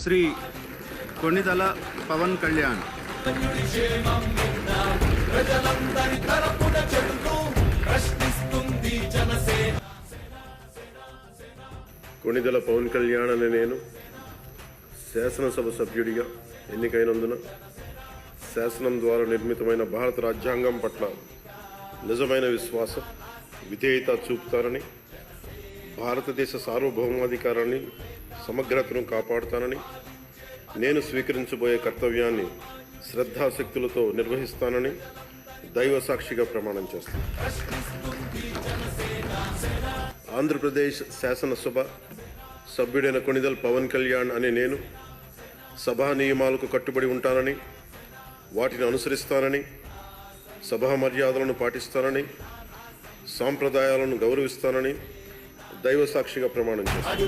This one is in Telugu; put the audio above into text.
శ్రీ కొణిదల పవన్ కళ్యాణ్. కొణిదల పవన్ కళ్యాణ్ అనే నేను శాసనసభ సభ్యుడిగా ఎన్నికైనందున శాసనం ద్వారా నిర్మితమైన భారత రాజ్యాంగం పట్ల నిజమైన విశ్వాసం, విధేయత చూపుతానని, భారతదేశ సార్వభౌమాధికారాన్ని, సమగ్రతను కాపాడుతానని, నేను స్వీకరించబోయే కర్తవ్యాన్ని శ్రద్ధాశక్తులతో నిర్వహిస్తానని దైవ సాక్షిగా ప్రమాణం చేస్తాను. ఆంధ్రప్రదేశ్ శాసనసభ సభ్యుడైన కొణిదల్ పవన్ కళ్యాణ్ అనే నేను సభా నియమాలకు కట్టుబడి ఉంటానని, వాటిని అనుసరిస్తానని, సభా మర్యాదలను పాటిస్తానని, సాంప్రదాయాలను గౌరవిస్తానని దైవ సాక్షిగా ప్రమాణం చేస్తాను.